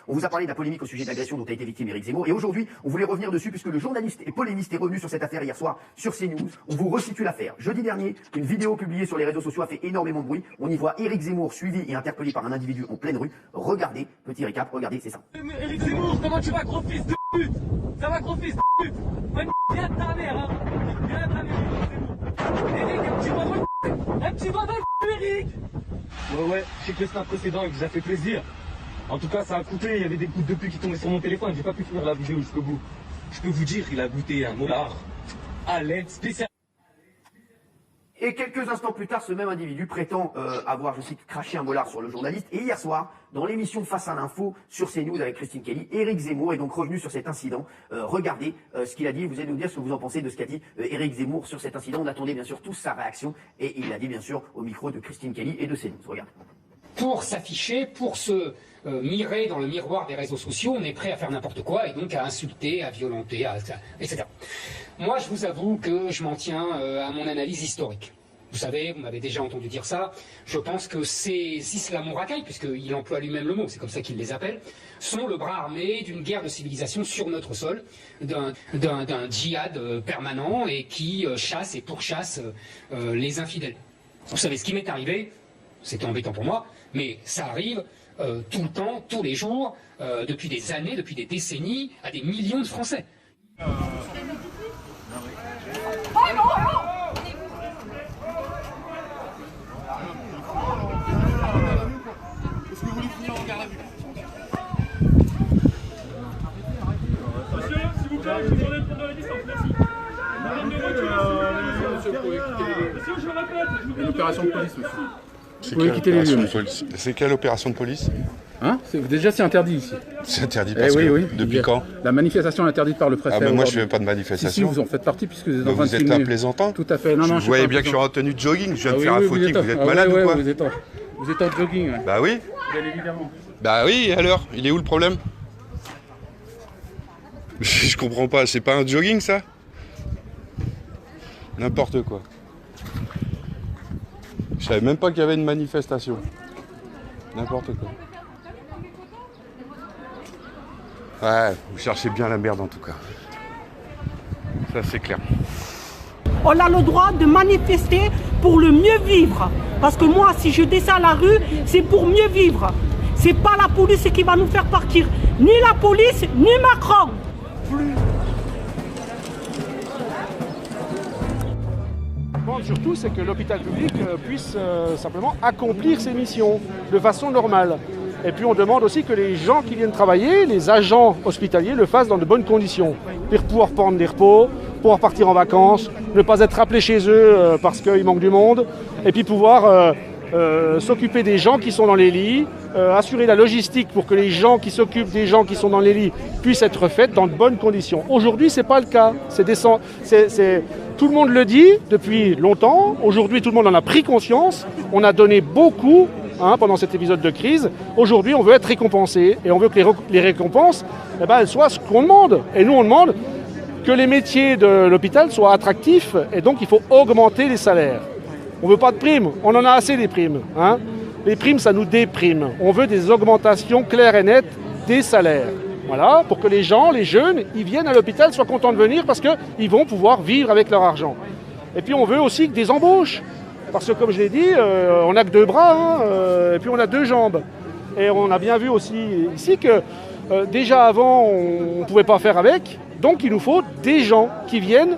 On vous a parlé de la polémique au sujet de l'agression dont a été victime Éric Zemmour. Et aujourd'hui, on voulait revenir dessus puisque le journaliste et polémiste est revenu sur cette affaire hier soir sur CNews. On vous resitue l'affaire. Jeudi dernier, une vidéo publiée sur les réseaux sociaux a fait énormément de bruit. On y voit Éric Zemmour suivi et interpellé par un individu en pleine rue. Regardez, petit récap, regardez, c'est ça. Éric Zemmour, comment tu vas, gros fils de pute? Ça va, gros fils de pute? Viens de ta mère, hein. Viens de ta mère, Éric, un petit doigt dans le... Un petit doigt dans le... Éric. Ouais, je sais que c'est un précédent et que ça fait plaisir. En tout cas, ça a coûté, il y avait des gouttes de pluie qui tombaient sur mon téléphone, j'ai pas pu finir la vidéo jusqu'au bout. Je peux vous dire, il a goûté un molar à l'aide spéciale. Et quelques instants plus tard, ce même individu prétend avoir, je cite, craché un molar sur le journaliste. Et hier soir, dans l'émission Face à l'info sur CNews avec Christine Kelly, Éric Zemmour est donc revenu sur cet incident. Regardez ce qu'il a dit. Vous allez nous dire ce que vous en pensez de ce qu'a dit Éric Zemmour sur cet incident. On attendait bien sûr tous sa réaction. Et il l'a dit bien sûr au micro de Christine Kelly et de CNews. Regardez. Pour s'afficher, pour se mirer dans le miroir des réseaux sociaux, on est prêt à faire n'importe quoi et donc à insulter, à violenter, etc. Moi, je vous avoue que je m'en tiens à mon analyse historique. Vous savez, vous m'avez déjà entendu dire ça, je pense que ces islamo-racailles, puisqu'il emploie lui-même le mot, c'est comme ça qu'il les appelle, sont le bras armé d'une guerre de civilisation sur notre sol, d'un djihad permanent et qui chasse et pourchasse les infidèles. Vous savez, ce qui m'est arrivé, c'était embêtant pour moi, mais ça arrive tout le temps, tous les jours, depuis des années, depuis des décennies, à des millions de Français. Est-ce que vous voulez finir en garde à vue? Monsieur, s'il vous plaît, je vous demande de prendre de la distance, merci. Monsieur, je le répète, je vous demande L'opération de police, monsieur. C'est quelle opération de police? C'est quelle opération de police? Hein? Déjà, c'est interdit ici. C'est interdit parce que... Oui. Depuis quand? La manifestation est interdite par le préfet. Ah mais moi je fais pas de manifestation. Si, vous en faites partie puisque vous êtes en train de Vous êtes filmer. un plaisantant? Tout à fait. Non, vous voyez bien que je suis en tenue de jogging, je viens de faire un footing, vous êtes malade ou quoi? Vous êtes en jogging. Ouais. Bah oui. Bien évidemment. Bah oui, et alors? Il est où le problème? Je comprends pas, c'est pas un jogging ça? N'importe quoi. Je savais même pas qu'il y avait une manifestation. N'importe quoi. Ouais, vous cherchez bien la merde en tout cas. Ça c'est clair. On a le droit de manifester pour le mieux vivre. Parce que moi, si je descends à la rue, c'est pour mieux vivre. C'est pas la police qui va nous faire partir. Ni la police, ni Macron. Surtout, c'est que l'hôpital public puisse simplement accomplir ses missions de façon normale. Et puis on demande aussi que les gens qui viennent travailler, les agents hospitaliers, le fassent dans de bonnes conditions. Pour pouvoir prendre des repos, pouvoir partir en vacances, ne pas être rappelés chez eux parce qu'il manque du monde, et puis pouvoir s'occuper des gens qui sont dans les lits, assurer la logistique pour que les gens qui s'occupent des gens qui sont dans les lits puissent être faites dans de bonnes conditions. Aujourd'hui, ce n'est pas le cas. Tout le monde le dit depuis longtemps. Aujourd'hui, tout le monde en a pris conscience. On a donné beaucoup pendant cet épisode de crise. Aujourd'hui, on veut être récompensé et on veut que les récompenses elles soient ce qu'on demande. Et nous, on demande que les métiers de l'hôpital soient attractifs et donc il faut augmenter les salaires. On ne veut pas de primes, on en a assez des primes. Les primes, ça nous déprime. On veut des augmentations claires et nettes des salaires. Voilà, pour que les gens, les jeunes, ils viennent à l'hôpital, soient contents de venir parce qu'ils vont pouvoir vivre avec leur argent. Et puis on veut aussi des embauches. Parce que comme je l'ai dit, on n'a que 2 bras, et puis on a 2 jambes. Et on a bien vu aussi ici que déjà avant, on ne pouvait pas faire avec. Donc il nous faut des gens qui viennent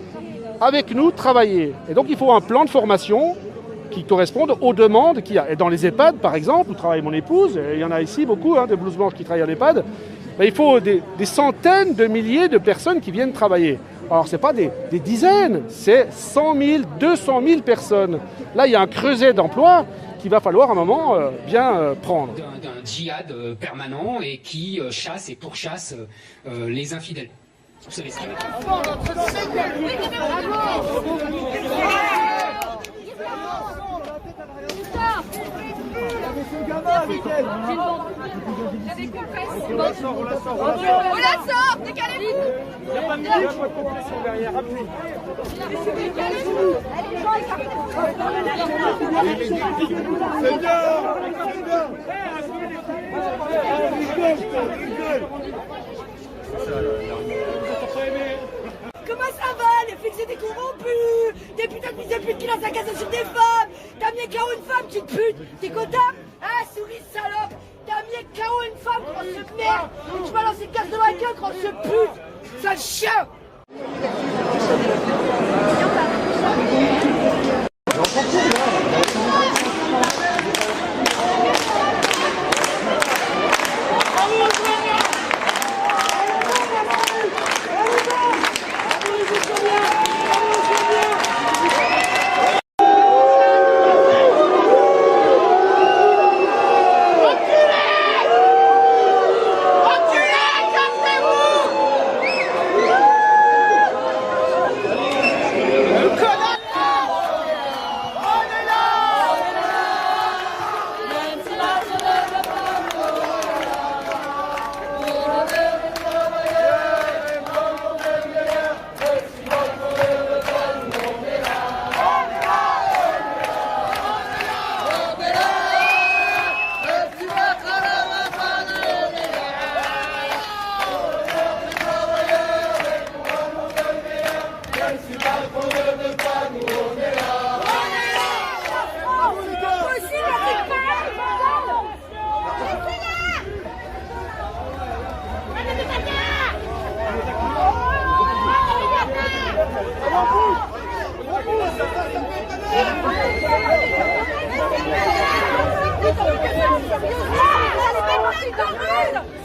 avec nous travailler. Et donc il faut un plan de formation qui corresponde aux demandes qu'il y a. Et dans les EHPAD, par exemple, où travaille mon épouse, et il y en a ici beaucoup, des blouses blanches qui travaillent en EHPAD, il faut des centaines de milliers de personnes qui viennent travailler. Alors, ce n'est pas des dizaines, c'est 100 000, 200 000 personnes. Là, il y a un creuset d'emplois qu'il va falloir à un moment bien prendre. D'un djihad permanent et qui chasse et pourchasse les infidèles. Vous savez ce qu'il On la sort, décalez-vous. Il n'y a pas de compression derrière, appuyez. Décalez-vous. Allez, Jean, écartez-vous. C'est bien. Comment ça va? Les flics c'est des corrompus! Des putains de fils de pute qui lancent la casse sur des femmes! T'as mis KO une femme, petite pute! T'es content? Ah, souris salope! T'as mis KO une femme, grosse merde! Tu vas lancer une casse de la gueule, grosse pute! Sale chien!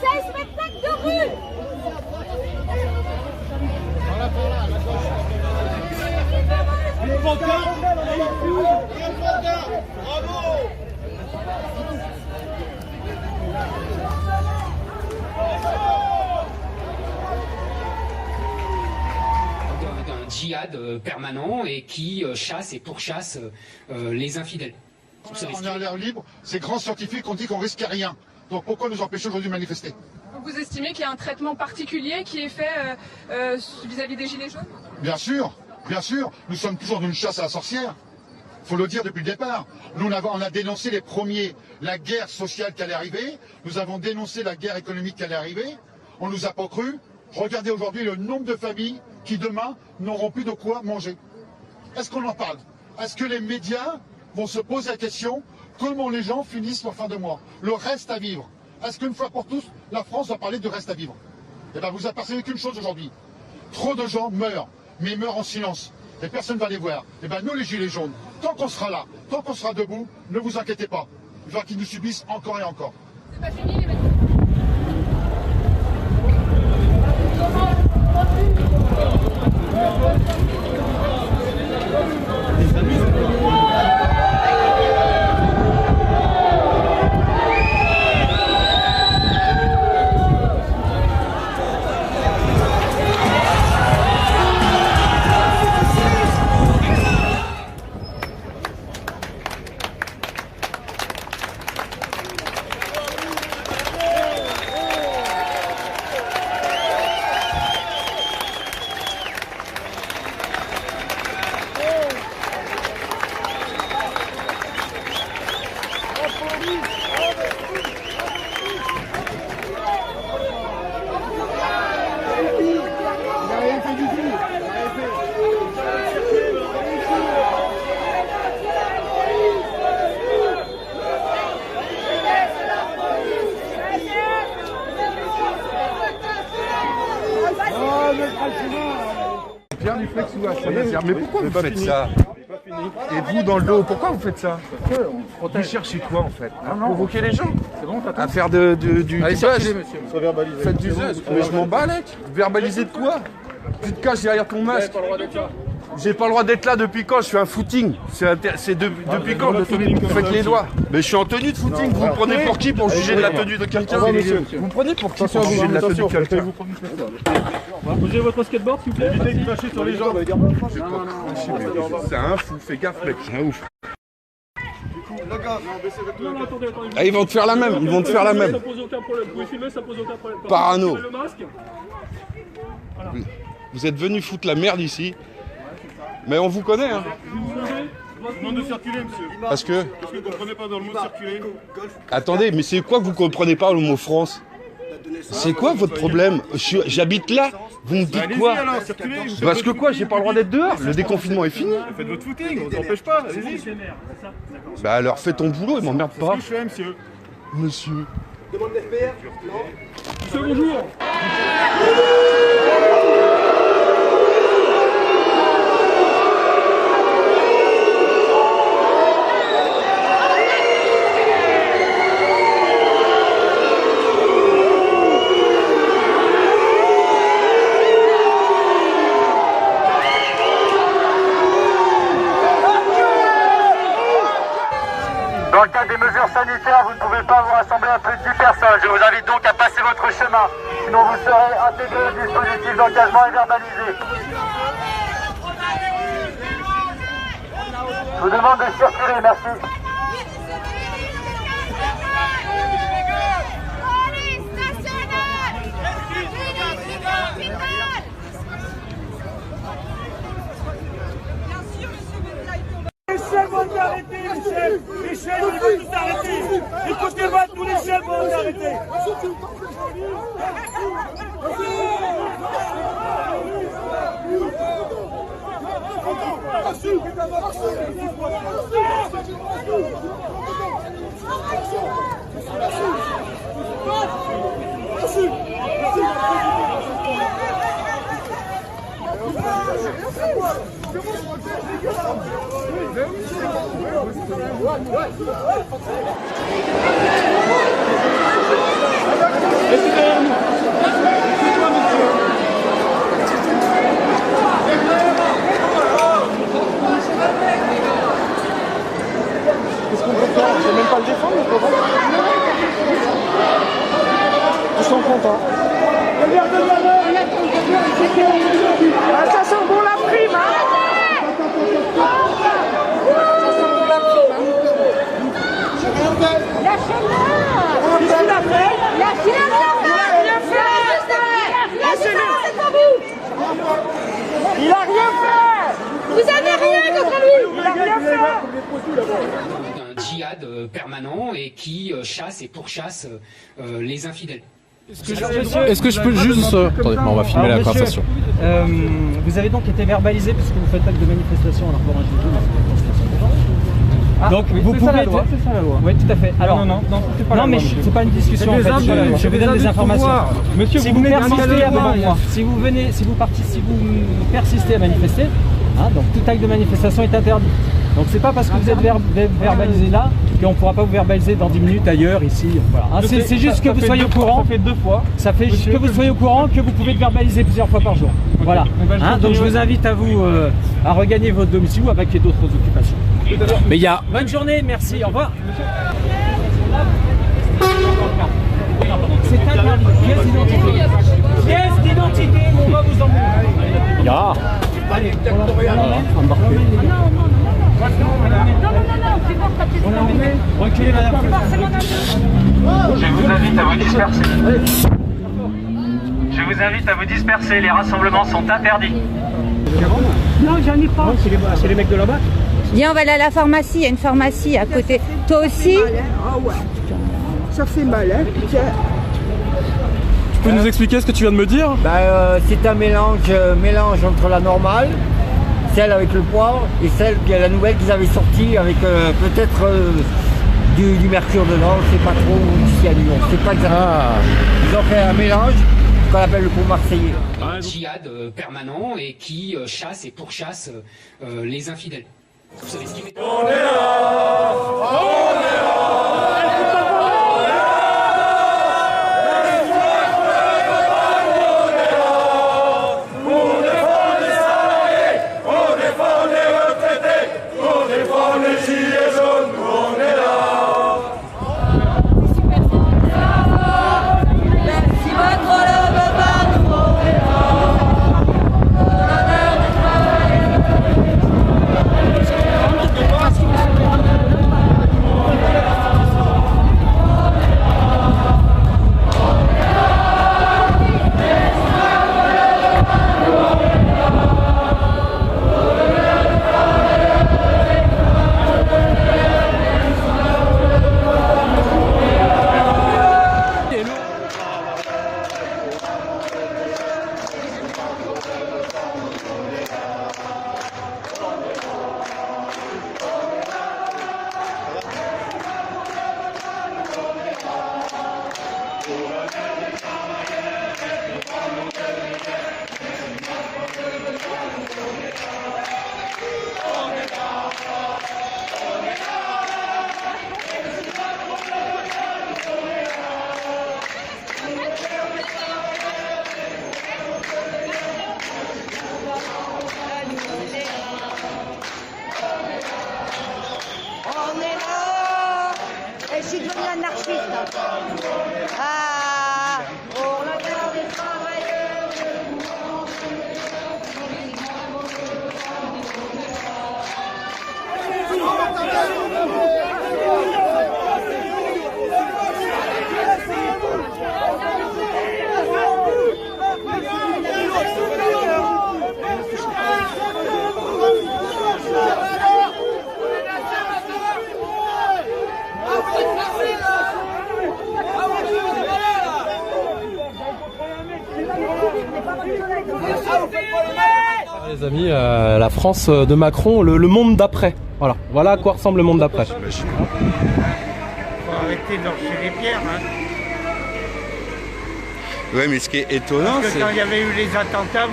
C'est un spectacle de rue. D'un djihad permanent et qui chasse et pourchasse les infidèles. On est en l'air libre, ces grands scientifiques ont dit qu'on risquait rien. Donc pourquoi nous empêcher aujourd'hui de manifester? Vous estimez qu'il y a un traitement particulier qui est fait vis-à-vis des Gilets jaunes? Bien sûr, nous sommes toujours dans une chasse à la sorcière. Faut le dire depuis le départ. Nous on a dénoncé les premiers, la guerre sociale qui allait arriver. Nous avons dénoncé la guerre économique qui allait arriver. On nous a pas cru. Regardez aujourd'hui le nombre de familles qui demain n'auront plus de quoi manger. Est-ce qu'on en parle? Est-ce que les médias vont se poser la question comment les gens finissent leur fin de mois? Le reste à vivre. Est-ce qu'une fois pour tous, la France va parler de reste à vivre? Eh bien, vous apercevez qu'une chose aujourd'hui. Trop de gens meurent, mais meurent en silence. Et personne ne va les voir. Eh bien, nous, les Gilets jaunes, tant qu'on sera là, tant qu'on sera debout, ne vous inquiétez pas. Il va qu'ils nous subissent encore et encore. C'est pas fini, les mecs. Mais pourquoi vous faites ça? Et vous dans le dos, pourquoi vous faites ça? Vous cherchez quoi en fait? À provoquer les gens? À faire du buzz? Faites du buzz. Mais je m'en bats, mec. Verbaliser de quoi? Tu te caches derrière ton masque. J'ai pas le droit d'être là depuis quand? Je fais un footing. C'est depuis quand vous faites les doigts? Mais je suis en tenue de footing. Vous me prenez pour qui pour juger de la tenue de quelqu'un? Vous me prenez pour qui pour juger de la tenue de quelqu'un? Posez votre skateboard s'il vous plaît. Évitez de cracher sur les gens. C'est un fou, fais gaffe mec, c'est un ouf. Ah, ils vont te faire la même, ils vont te faire la même. Ça pose aucun problème. Vous pouvez filmer, ça pose aucun problème. Parano. Le masque. Vous êtes venus foutre la merde ici. Mais on vous connaît hein. Je demande de circuler, monsieur. Parce que Parce que vous comprenez pas dans le mot circuler. attendez, mais c'est quoi que vous comprenez pas le mot France? C'est quoi votre problème? J'habite là, vous me dites quoi? Allez-y alors, circulez. Parce que quoi, j'ai pas le droit d'être dehors? Le déconfinement est fini? Faites votre footing, on vous empêche pas, allez-y. Bah alors fais ton boulot et m'emmerde pas. Je fais, monsieur. Monsieur. Demande d'FPR. Non. Monsieur, bonjour. Dans le cadre des mesures sanitaires, vous ne pouvez pas vous rassembler à plus de 10 personnes. Je vous invite donc à passer votre chemin. Sinon vous serez intégré au dispositif d'engagement et verbalisé. Je vous demande de circuler, merci. Michel vont nous arrêter, Michel! Michel, ils vont nous arrêter! Écoutez-moi, tous les chefs vont nous arrêter! Qu'est-ce qu'on peut faire? Je vais même pas le défendre, mais comment? Ils sont contents. Ça sent bon la prime, hein? Il a rien fait! Vous avez rien contre lui! Il a rien fait! Un djihad permanent et qui chasse et pourchasse les infidèles. Est-ce que je peux juste... Attendez, on va filmer la conversation. Vous avez donc été verbalisé puisque vous faites acte de manifestation en rapport à donc oui, vous pouvez... C'est ça la loi. Oui, tout à fait. Alors, non, c'est pas la loi. Non, mais c'est pas une discussion en fait. Je vous donne des informations. Monsieur, si vous vous venez persistez à persistez à manifester, hein, donc tout acte de manifestation est interdit. Donc c'est pas parce que vous êtes verbalisé là qu'on ne pourra pas vous verbaliser dans 10 minutes ailleurs, ici. Voilà. Hein, c'est juste que vous soyez au courant. Ça fait 2 fois. Ça fait juste que vous soyez au courant que vous pouvez être verbaliser plusieurs fois par jour. Okay. Voilà. Hein, donc je vous invite à vous à regagner votre domicile ou à vaquer d'autres occupations. Mais il y a... Bonne journée, merci, au revoir. C'est interdit. Pièce d'identité. Pièce d'identité, on va vous emmener. Ya. Allez, embarquez. Reculez, madame. Je vous invite à vous disperser. Je vous invite à vous disperser, les rassemblements sont interdits. Non, j'en ai pas. C'est les mecs de là-bas. Viens, on va aller à la pharmacie, il y a une pharmacie à côté. Toi aussi? Ah ouais. Ça fait mal, hein. Tu peux nous expliquer ce que tu viens de me dire? C'est un mélange entre la normale, celle avec le poivre, et celle qui est la nouvelle qu'ils avaient sortie avec peut-être du mercure dedans, je sais pas trop, ou du cyanure, c'est pas exactement. Ils ont fait un mélange qu'on appelle le pot marseillais. Un djihad permanent et qui chasse et pourchasse les infidèles. Vous savez ce qui m'est... On est là! On est là! On est là. Et je suis devenue anarchiste. Ah, pour la terre des travailleurs. Les amis, la France de Macron, le monde d'après. Voilà à quoi ressemble le monde d'après. Faut arrêter de leur jeter les pierres. Hein. Ouais, mais ce qui est étonnant, parce que quand il y avait eu les attentats,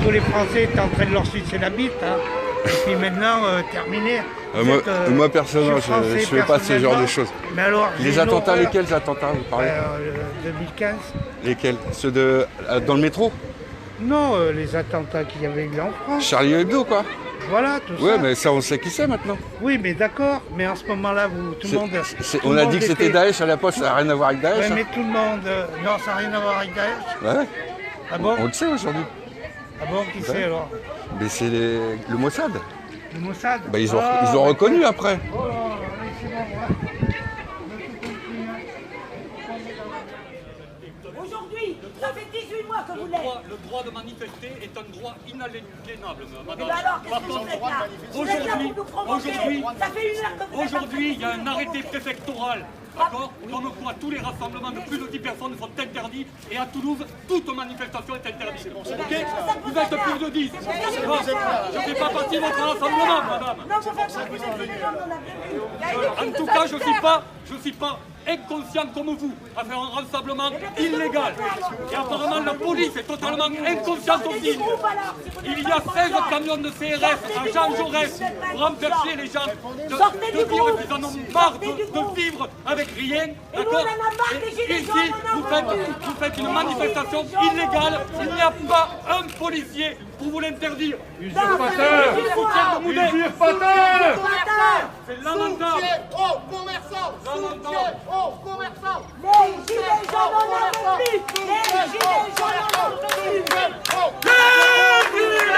tous les Français étaient en train de leur sucer la bite. Hein. Et puis maintenant, terminé. Moi personnellement, je ne fais pas ce genre de choses. Mais alors, les attentats, lesquels attentats vous parlez 2015. Lesquels? Ceux dans le métro? Non, les attentats qu'il y avait eu en France. Charlie Hebdo, quoi. Voilà, tout ça. Ouais, mais ça, on sait qui c'est maintenant. Oui, mais d'accord. Mais en ce moment-là, tout le monde... On a dit que c'était Daesh à la poste, ça n'a rien à voir avec Daesh. Ouais, mais tout le monde... non, ça n'a rien à voir avec Daesh. Ouais. Ah bon? On le sait aujourd'hui. Ah bon, qui c'est alors? Mais c'est le Mossad. Le Mossad? Bah, ils ont reconnu après. Aujourd'hui, ça fait 18 mois que vous l'êtes. Le droit de manifester est un droit inaliénable, madame. Et alors, qu'est-ce que vous faites là? Vous êtes là pour nous provoquer. Ça fait une heure que vous êtes Aujourd'hui, il y a un arrêté préfectoral. D'accord? Comme quoi tous les rassemblements de plus de 10 personnes sont interdits et à Toulouse, toute manifestation est interdite. Ok? Vous êtes plus de 10. Non, je ne fais pas partie de votre rassemblement, madame. Non, vous faites partie des minimums, on a bien vu. En tout cas, je ne suis pas inconscient comme vous à faire un rassemblement illégal. Et apparemment, la police est totalement inconsciente aussi. Il y a 16 camions de CRS à Jean Jaurès pour empêcher les gens de vivre qu'ils en ont marre de vivre avec rien. D'accord? Et ici, vous faites une manifestation illégale. Il n'y a pas un policier pour vous l'interdire. Usurpateur! Usurpateur! C'est lamentable. aux commerçants! Soutien aux commerçants! Les gilets jaunes en ont plus! Les gilets jaunes en ont plus! Les gilets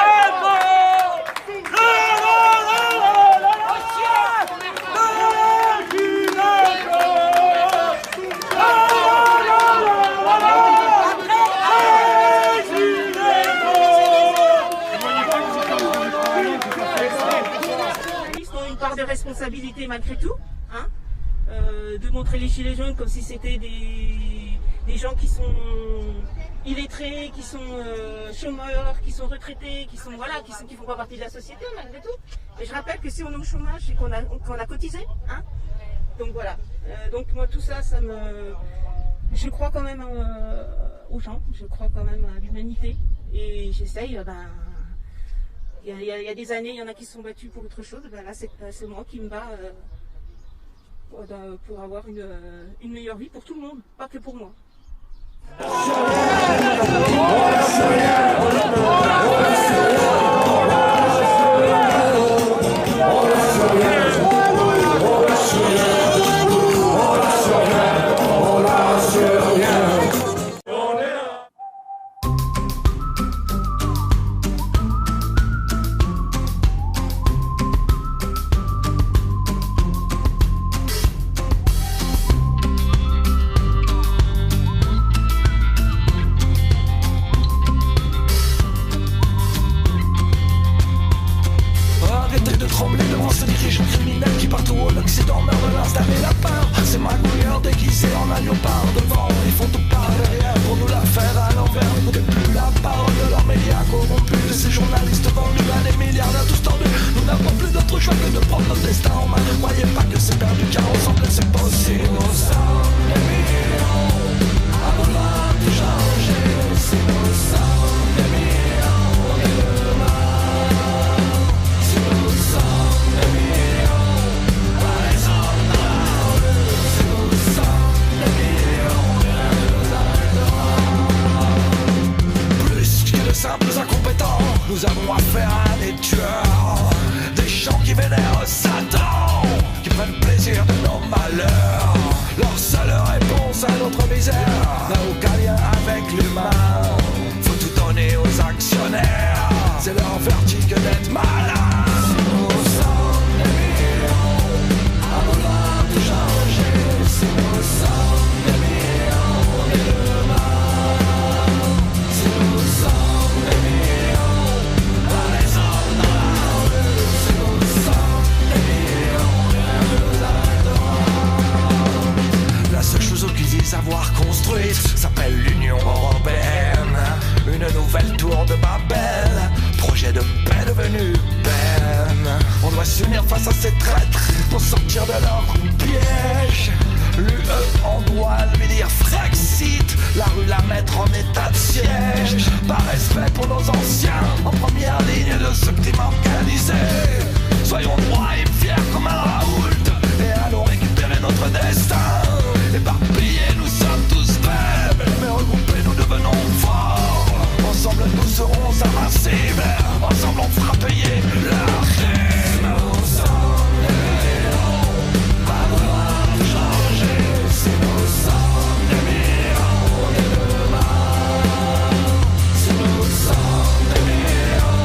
une part de responsabilité malgré tout, hein, de montrer les gilets jaunes comme si c'était des gens qui sont illettrés, qui sont chômeurs, qui sont retraités, qui font pas partie de la société malgré tout. Et je rappelle que si on est au chômage, c'est qu'on a cotisé, hein. Donc voilà. Donc moi tout ça, je crois quand même aux gens, je crois quand même à l'humanité et j'essaye. Il y a des années, il y en a qui se sont battus pour autre chose. Ben là, c'est moi qui me bats pour avoir une meilleure vie pour tout le monde, pas que pour moi. face à ces traîtres pour sortir de leur piège. L'UE en doit lui dire Frexit, la rue la mettre en état de siège. Par respect pour nos anciens, en première ligne de ce crime organisé. Soyons droits et fiers comme un Raoult, et allons récupérer notre destin. Éparpillés, nous sommes tous faibles, mais regroupés, nous devenons forts. Ensemble, nous serons invincibles. Ensemble, on fera payer leur crime. Nous sommes des héros, pas vouloir changer. Si nous sommes des millions de demain, si nous sommes des millions,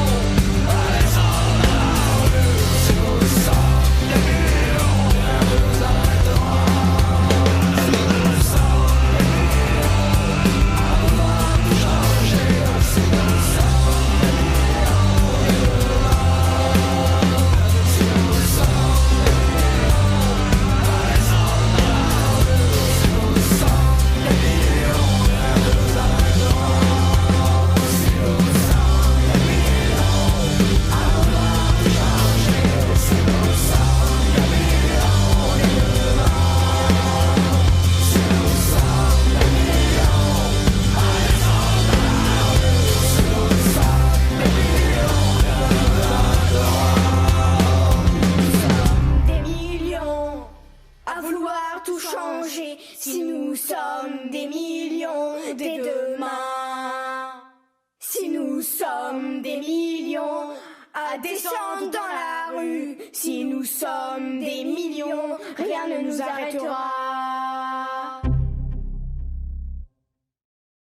allez dans la rue. Si nous sommes des millions, rien ne nous arrêtera. Si nous sommes des millions, pas vouloir changer. Si nous sommes des millions de demain, si nous sommes des millions, allez dans la rue. Si nous sommes des millions, rien ne nous arrêtera. Si nous sommes des millions, à vouloir changer. Si nous sommes des millions de demain, si nous sommes des millions, allez dans la rue. Si nous sommes des millions, rien ne nous arrêtera. Des millions à vouloir tout changer. Si nous sommes des millions dès demain, si nous sommes des millions à descendre dans la rue, si nous sommes des millions, rien ne nous arrêtera.